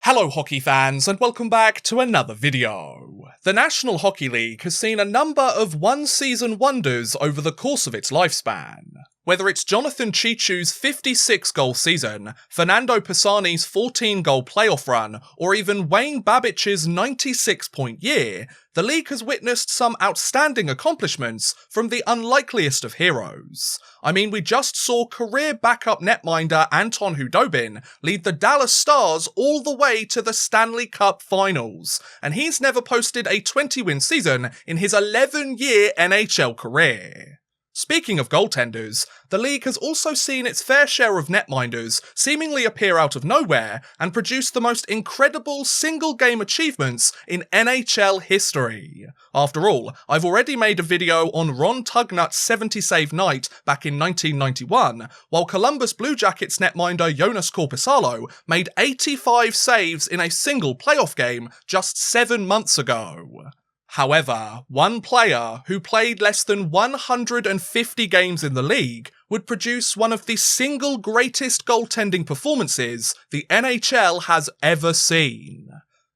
Hello hockey fans and welcome back to another video. The National Hockey League has seen a number of one-season wonders over the course of its lifespan. Whether it's Jonathan Cheechoo's 56-goal season, Fernando Pisani's 14-goal playoff run, or even Wayne Babbich's 96-point year, the league has witnessed some outstanding accomplishments from the unlikeliest of heroes. I mean, we just saw career backup netminder Anton Khudobin lead the Dallas Stars all the way to the Stanley Cup Finals, and he's never posted a 20-win season in his 11-year NHL career. Speaking of goaltenders, the league has also seen its fair share of netminders seemingly appear out of nowhere and produce the most incredible single-game achievements in NHL history. After all, I've already made a video on Ron Tugnut's 70-save night back in 1991, while Columbus Blue Jackets netminder Joonas Korpisalo made 85 saves in a single playoff game just 7 months ago. However, one player who played less than 150 games in the league would produce one of the single greatest goaltending performances the NHL has ever seen.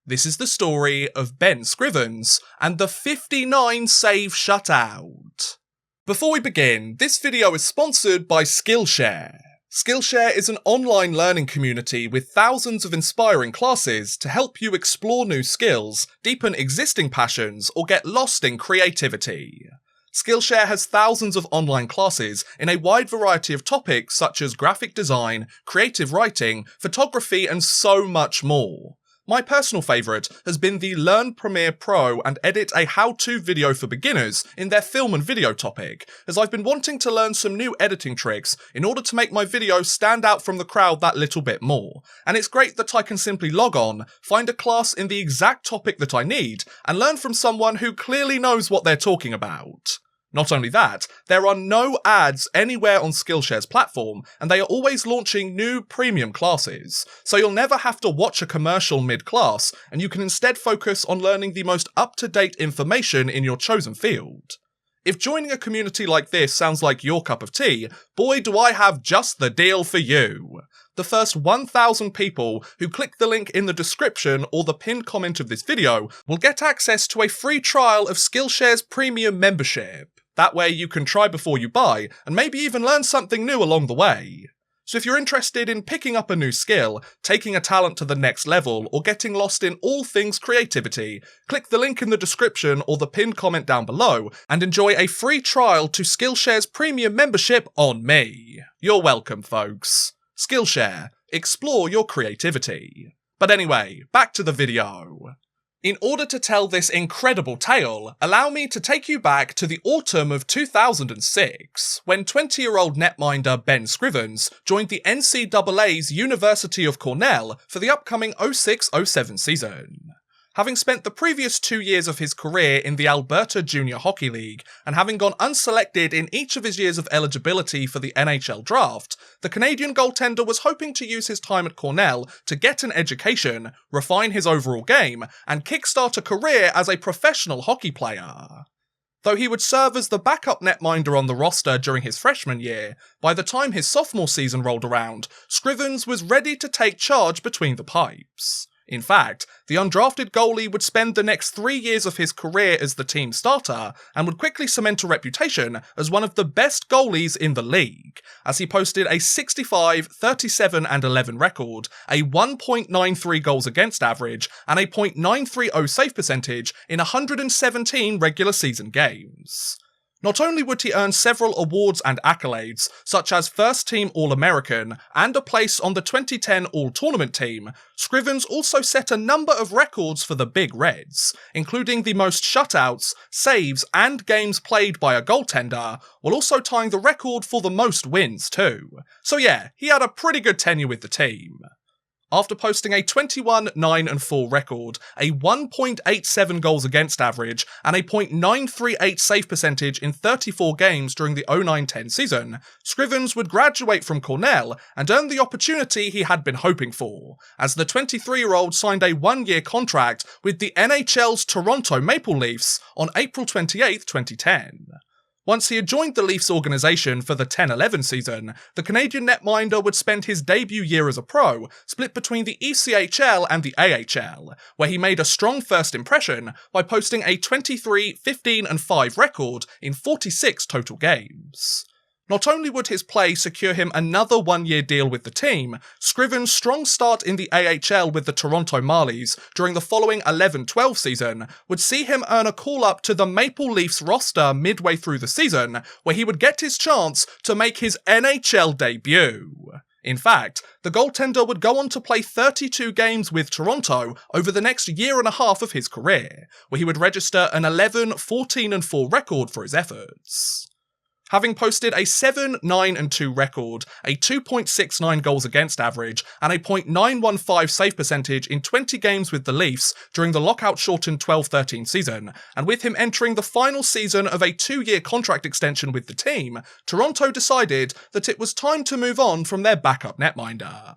This is the story of Ben Scrivens and the 59-save shutout. Before we begin, this video is sponsored by Skillshare. Skillshare is an online learning community with thousands of inspiring classes to help you explore new skills, deepen existing passions, or get lost in creativity. Skillshare has thousands of online classes in a wide variety of topics such as graphic design, creative writing, photography, and so much more. My personal favourite has been the Learn Premiere Pro and Edit a How-To video for beginners in their film and video topic, as I've been wanting to learn some new editing tricks in order to make my videos stand out from the crowd that little bit more. And it's great that I can simply log on, find a class in the exact topic that I need, and learn from someone who clearly knows what they're talking about. Not only that, there are no ads anywhere on Skillshare's platform, and they are always launching new premium classes, so you'll never have to watch a commercial mid-class, and you can instead focus on learning the most up-to-date information in your chosen field. If joining a community like this sounds like your cup of tea, boy do I have just the deal for you. The first 1,000 people who click the link in the description or the pinned comment of this video will get access to a free trial of Skillshare's premium membership. That way you can try before you buy, and maybe even learn something new along the way. So if you're interested in picking up a new skill, taking a talent to the next level, or getting lost in all things creativity, click the link in the description or the pinned comment down below, and enjoy a free trial to Skillshare's premium membership on me. You're welcome, folks. Skillshare, explore your creativity. But anyway, back to the video. In order to tell this incredible tale, allow me to take you back to the autumn of 2006, when 20-year-old netminder Ben Scrivens joined the NCAA's University of Cornell for the upcoming 06-07 season. Having spent the previous 2 years of his career in the Alberta Junior Hockey League, and having gone unselected in each of his years of eligibility for the NHL draft, the Canadian goaltender was hoping to use his time at Cornell to get an education, refine his overall game, and kickstart a career as a professional hockey player. Though he would serve as the backup netminder on the roster during his freshman year, by the time his sophomore season rolled around, Scrivens was ready to take charge between the pipes. In fact, the undrafted goalie would spend the next 3 years of his career as the team starter, and would quickly cement a reputation as one of the best goalies in the league, as he posted a 65, 37 and 11 record, a 1.93 goals against average, and a .930 save percentage in 117 regular season games. Not only would he earn several awards and accolades, such as First Team All-American and a place on the 2010 All-Tournament team, Scrivens also set a number of records for the Big Reds, including the most shutouts, saves, and games played by a goaltender, while also tying the record for the most wins too. So yeah, he had a pretty good tenure with the team. After posting a 21, 9 and 4 record, a 1.87 goals against average, and a .938 save percentage in 34 games during the 09-10 season, Scrivens would graduate from Cornell and earn the opportunity he had been hoping for, as the 23-year-old signed a 1-year contract with the NHL's Toronto Maple Leafs on April 28, 2010. Once he had joined the Leafs organisation for the 10-11 season, the Canadian netminder would spend his debut year as a pro split between the ECHL and the AHL, where he made a strong first impression by posting a 23-15-5 record in 46 total games. Not only would his play secure him another one-year deal with the team, Scrivens' strong start in the AHL with the Toronto Marlies during the following 11-12 season would see him earn a call-up to the Maple Leafs roster midway through the season, where he would get his chance to make his NHL debut. In fact, the goaltender would go on to play 32 games with Toronto over the next year and a half of his career, where he would register an 11-14-4 record for his efforts. Having posted a 7-9-2 record, a 2.69 goals against average, and a .915 save percentage in 20 games with the Leafs during the lockout-shortened 12-13 season, and with him entering the final season of a 2-year contract extension with the team, Toronto decided that it was time to move on from their backup netminder.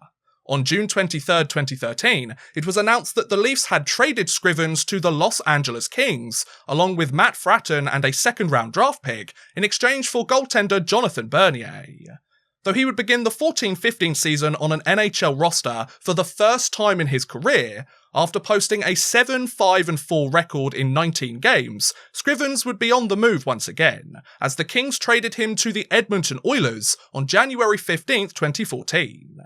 On June 23, 2013, it was announced that the Leafs had traded Scrivens to the Los Angeles Kings, along with Matt Fratton and a second-round draft pick, in exchange for goaltender Jonathan Bernier. Though he would begin the 14-15 season on an NHL roster for the first time in his career, after posting a 7-5-4 record in 19 games, Scrivens would be on the move once again, as the Kings traded him to the Edmonton Oilers on January 15, 2014.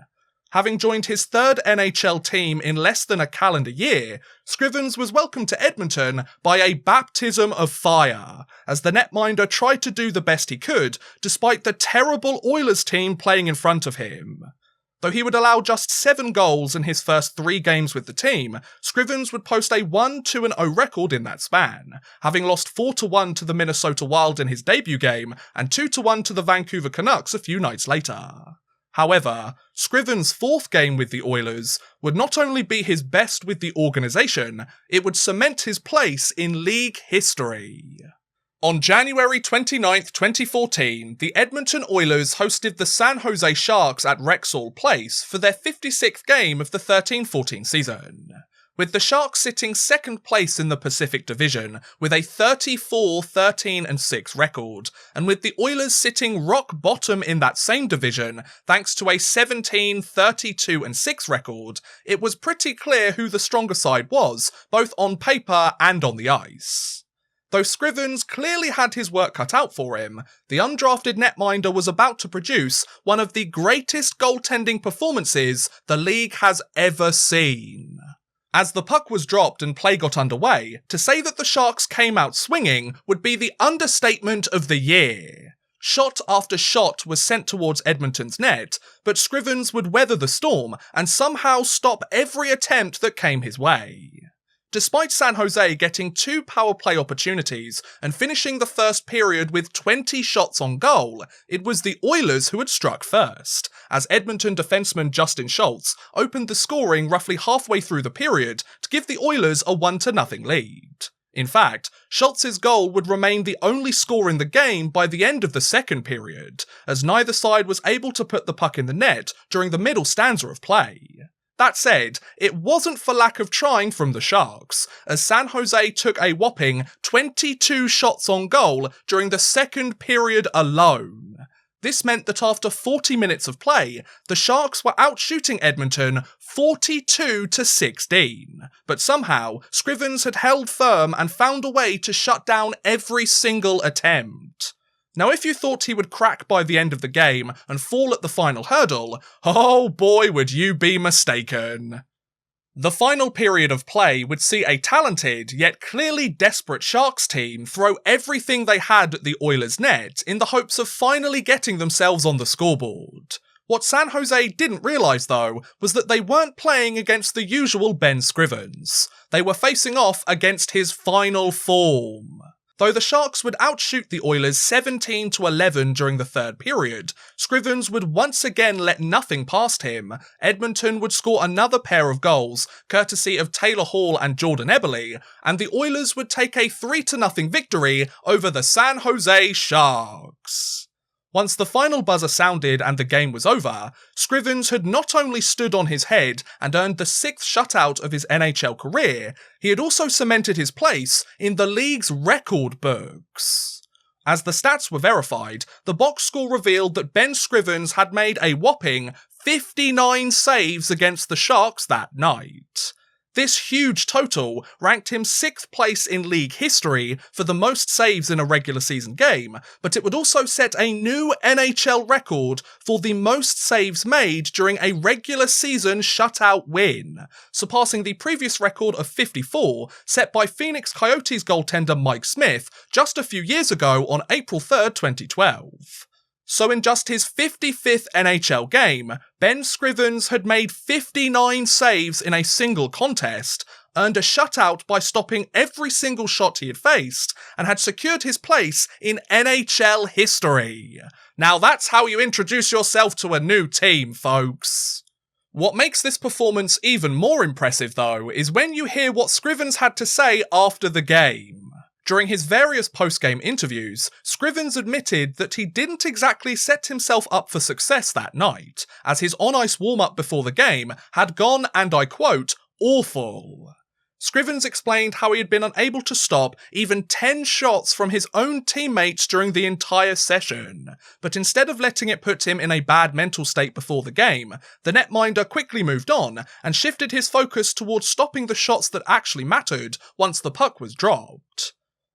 Having joined his third NHL team in less than a calendar year, Scrivens was welcomed to Edmonton by a baptism of fire, as the netminder tried to do the best he could despite the terrible Oilers team playing in front of him. Though he would allow just 7 goals in his first 3 games with the team, Scrivens would post a 1-2-0 record in that span, having lost 4-1 to the Minnesota Wild in his debut game and 2-1 to the Vancouver Canucks a few nights later. However, Scrivens' 4th game with the Oilers would not only be his best with the organisation, it would cement his place in league history. On January 29, 2014, the Edmonton Oilers hosted the San Jose Sharks at Rexall Place for their 56th game of the 13-14 season, with the Sharks sitting second place in the Pacific Division with a 34-13-6 record, and with the Oilers sitting rock bottom in that same division thanks to a 17-32-6 record. It was pretty clear who the stronger side was, both on paper and on the ice. Though Scrivens clearly had his work cut out for him, the undrafted netminder was about to produce one of the greatest goaltending performances the league has ever seen. As the puck was dropped and play got underway, to say that the Sharks came out swinging would be the understatement of the year. Shot after shot was sent towards Edmonton's net, but Scrivens would weather the storm and somehow stop every attempt that came his way. Despite San Jose getting 2 power play opportunities and finishing the first period with 20 shots on goal, it was the Oilers who had struck first, as Edmonton defenseman Justin Schultz opened the scoring roughly halfway through the period to give the Oilers a 1-0 lead. In fact, Schultz's goal would remain the only score in the game by the end of the second period, as neither side was able to put the puck in the net during the middle stanza of play. That said, it wasn't for lack of trying from the Sharks, as San Jose took a whopping 22 shots on goal during the second period alone. This meant that after 40 minutes of play, the Sharks were outshooting Edmonton 42-16, but somehow Scrivens had held firm and found a way to shut down every single attempt. Now, if you thought he would crack by the end of the game and fall at the final hurdle, oh boy would you be mistaken. The final period of play would see a talented, yet clearly desperate Sharks team throw everything they had at the Oilers' net in the hopes of finally getting themselves on the scoreboard. What San Jose didn't realise, though, was that they weren't playing against the usual Ben Scrivens. They were facing off against his final form. Though the Sharks would outshoot the Oilers 17-11 during the third period, Scrivens would once again let nothing past him. Edmonton would score another pair of goals, courtesy of Taylor Hall and Jordan Eberle, and the Oilers would take a 3-0 victory over the San Jose Sharks. Once the final buzzer sounded and the game was over, Scrivens had not only stood on his head and earned the 6th shutout of his NHL career, he had also cemented his place in the league's record books. As the stats were verified, the box score revealed that Ben Scrivens had made a whopping 59 saves against the Sharks that night. This huge total ranked him 6th place in league history for the most saves in a regular season game, but it would also set a new NHL record for the most saves made during a regular season shutout win, surpassing the previous record of 54 set by Phoenix Coyotes goaltender Mike Smith just a few years ago on April 3rd, 2012. So in just his 55th NHL game, Ben Scrivens had made 59 saves in a single contest, earned a shutout by stopping every single shot he had faced, and had secured his place in NHL history. Now that's how you introduce yourself to a new team, folks. What makes this performance even more impressive, though, is when you hear what Scrivens had to say after the game. During his various post-game interviews, Scrivens admitted that he didn't exactly set himself up for success that night, as his on-ice warm-up before the game had gone, and I quote, awful. Scrivens explained how he had been unable to stop even 10 shots from his own teammates during the entire session, but instead of letting it put him in a bad mental state before the game, the netminder quickly moved on and shifted his focus towards stopping the shots that actually mattered once the puck was dropped.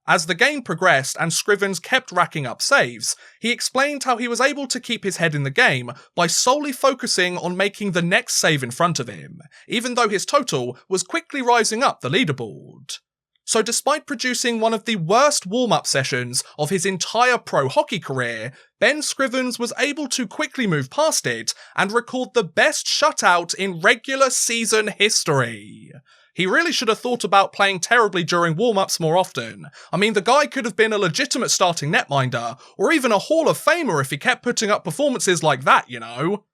As the game progressed and Scrivens kept racking up saves, he explained how he was able to keep his head in the game by solely focusing on making the next save in front of him, even though his total was quickly rising up the leaderboard. So despite producing one of the worst warm-up sessions of his entire pro hockey career, Ben Scrivens was able to quickly move past it and record the best shutout in regular season history. He really should have thought about playing terribly during warm-ups more often. I mean, the guy could have been a legitimate starting netminder, or even a Hall of Famer if he kept putting up performances like that, you know?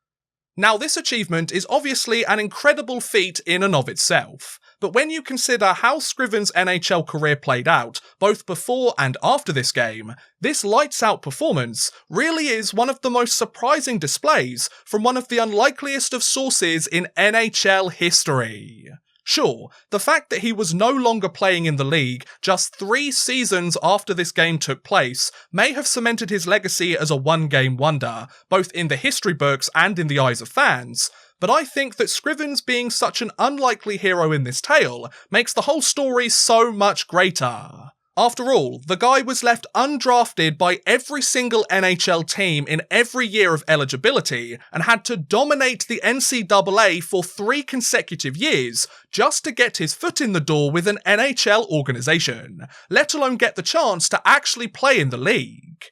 Now, this achievement is obviously an incredible feat in and of itself, but when you consider how Scrivens' NHL career played out, both before and after this game, this lights-out performance really is one of the most surprising displays from one of the unlikeliest of sources in NHL history. Sure, the fact that he was no longer playing in the league just 3 seasons after this game took place may have cemented his legacy as a one-game wonder, both in the history books and in the eyes of fans, but I think that Scrivens being such an unlikely hero in this tale makes the whole story so much greater. After all, the guy was left undrafted by every single NHL team in every year of eligibility and had to dominate the NCAA for 3 consecutive years just to get his foot in the door with an NHL organisation, let alone get the chance to actually play in the league.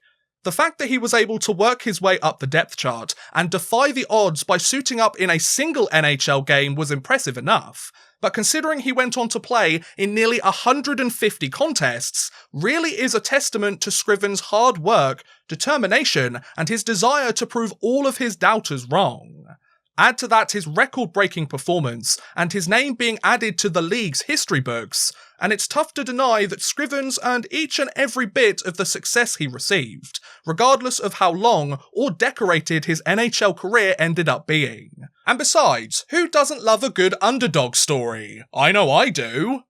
The fact that he was able to work his way up the depth chart and defy the odds by suiting up in a single NHL game was impressive enough, but considering he went on to play in nearly 150 contests, really is a testament to Scrivens' hard work, determination, and his desire to prove all of his doubters wrong. Add to that his record-breaking performance, and his name being added to the league's history books, and it's tough to deny that Scrivens earned each and every bit of the success he received, regardless of how long or decorated his NHL career ended up being. And besides, who doesn't love a good underdog story? I know I do!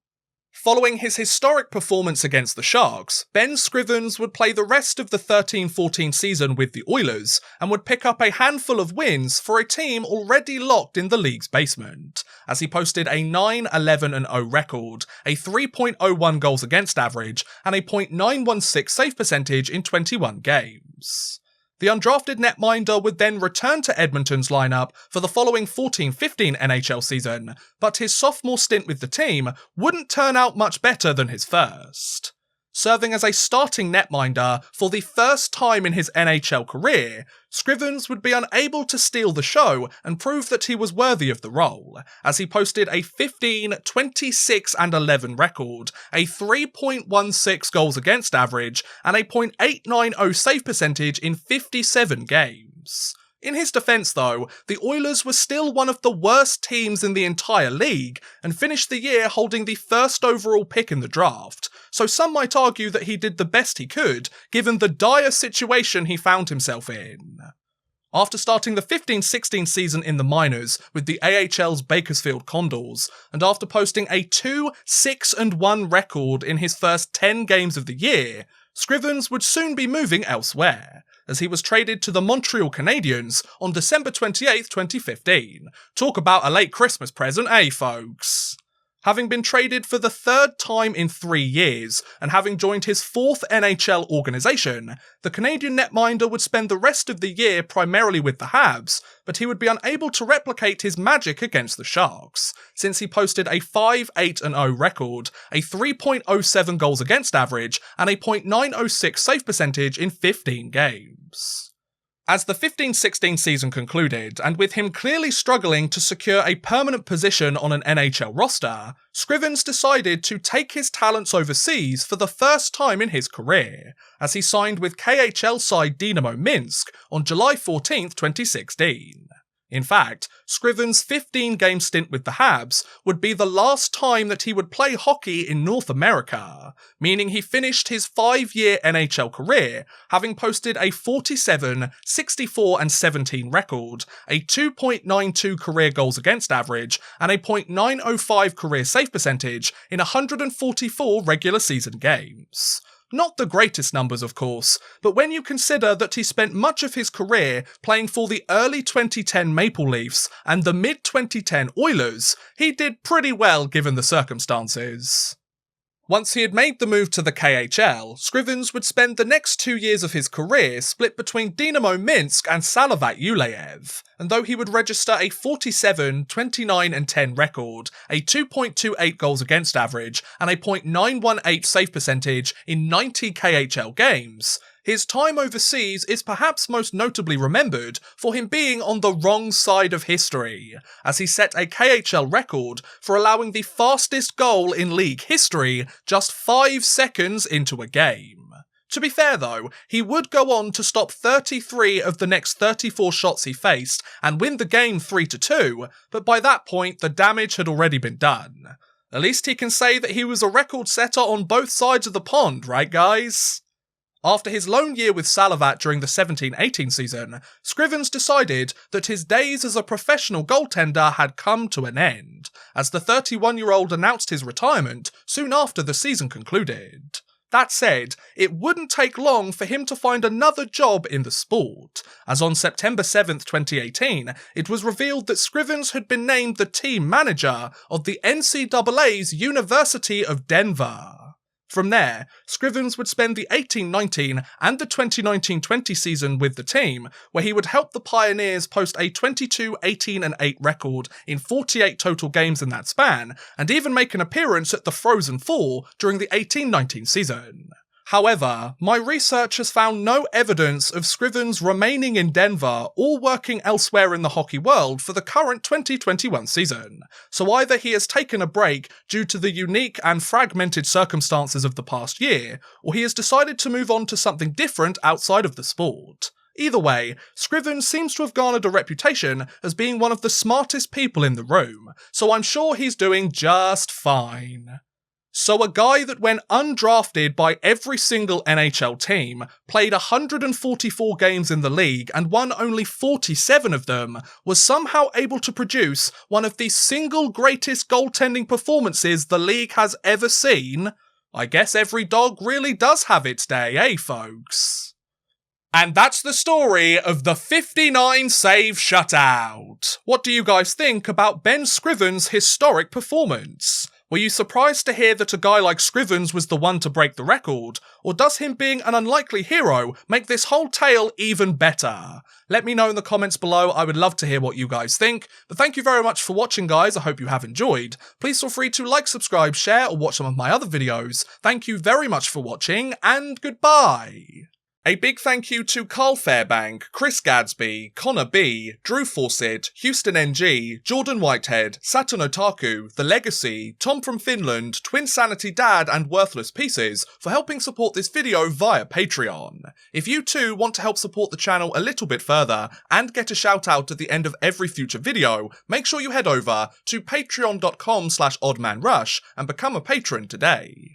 Following his historic performance against the Sharks, Ben Scrivens would play the rest of the 13-14 season with the Oilers, and would pick up a handful of wins for a team already locked in the league's basement, as he posted a 9-11-0 record, a 3.01 goals against average, and a .916 save percentage in 21 games. The undrafted netminder would then return to Edmonton's lineup for the following 14-15 NHL season, but his sophomore stint with the team wouldn't turn out much better than his first. Serving as a starting netminder for the first time in his NHL career, Scrivens would be unable to steal the show and prove that he was worthy of the role, as he posted a 15, 26 and 11 record, a 3.16 goals against average, and a .890 save percentage in 57 games. In his defence though, the Oilers were still one of the worst teams in the entire league, and finished the year holding the first overall pick in the draft, so some might argue that he did the best he could, given the dire situation he found himself in. After starting the 15-16 season in the minors with the AHL's Bakersfield Condors, and after posting a 2-6-1 record in his first 10 games of the year, Scrivens would soon be moving elsewhere, as he was traded to the Montreal Canadiens on December 28, 2015. Talk about a late Christmas present, eh folks? Having been traded for the third time in 3 years, and having joined his fourth NHL organisation, the Canadian netminder would spend the rest of the year primarily with the Habs, but he would be unable to replicate his magic against the Sharks, since he posted a 5-8-0 record, a 3.07 goals against average, and a .906 save percentage in 15 games. As the 15-16 season concluded, and with him clearly struggling to secure a permanent position on an NHL roster, Scrivens decided to take his talents overseas for the first time in his career, as he signed with KHL side Dynamo Minsk on July 14, 2016. In fact, Scrivens' 15-game stint with the Habs would be the last time that he would play hockey in North America, meaning he finished his 5-year NHL career having posted a 47, 64 and 17 record, a 2.92 career goals against average, and a .905 career save percentage in 144 regular season games. Not the greatest numbers, of course, but when you consider that he spent much of his career playing for the early 2010 Maple Leafs and the mid-2010 Oilers, he did pretty well given the circumstances. Once he had made the move to the KHL, Scrivens would spend the next 2 years of his career split between Dynamo Minsk and Salavat Yuleyev, and though he would register a 47, 29 and 10 record, a 2.28 goals against average, and a .918 save percentage in 90 KHL games, his time overseas is perhaps most notably remembered for him being on the wrong side of history, as he set a KHL record for allowing the fastest goal in league history just 5 seconds into a game. To be fair though, he would go on to stop 33 of the next 34 shots he faced and win the game 3-2, but by that point the damage had already been done. At least he can say that he was a record setter on both sides of the pond, right guys? After his lone year with Salavat during the 17-18 season, Scrivens decided that his days as a professional goaltender had come to an end, as the 31-year-old announced his retirement soon after the season concluded. That said, it wouldn't take long for him to find another job in the sport, as on September 7th, 2018, it was revealed that Scrivens had been named the team manager of the NCAA's University of Denver. From there, Scrivens would spend the 18-19 and the 2019-20 season with the team, where he would help the Pioneers post a 22-18-8 record in 48 total games in that span, and even make an appearance at the Frozen Four during the 18-19 season. However, my research has found no evidence of Scrivens remaining in Denver or working elsewhere in the hockey world for the current 2021 season, so either he has taken a break due to the unique and fragmented circumstances of the past year, or he has decided to move on to something different outside of the sport. Either way, Scrivens seems to have garnered a reputation as being one of the smartest people in the room, so I'm sure he's doing just fine. So a guy that went undrafted by every single NHL team, played 144 games in the league and won only 47 of them, was somehow able to produce one of the single greatest goaltending performances the league has ever seen. I guess every dog really does have its day, eh folks? And that's the story of the 59 save shutout. What do you guys think about Ben Scrivens' historic performance? Were you surprised to hear that a guy like Scrivens was the one to break the record, or does him being an unlikely hero make this whole tale even better? Let me know in the comments below, I would love to hear what you guys think, but thank you very much for watching guys, I hope you have enjoyed. Please feel free to like, subscribe, share, or watch some of my other videos. Thank you very much for watching, and goodbye! A big thank you to Carl Fairbank, Chris Gadsby, Connor B, Drew Fawcett, Houston NG, Jordan Whitehead, Saturn Otaku, The Legacy, Tom from Finland, Twin Sanity Dad, and Worthless Pieces for helping support this video via Patreon. If you too want to help support the channel a little bit further and get a shout out at the end of every future video, make sure you head over to patreon.com/oddmanrush and become a patron today.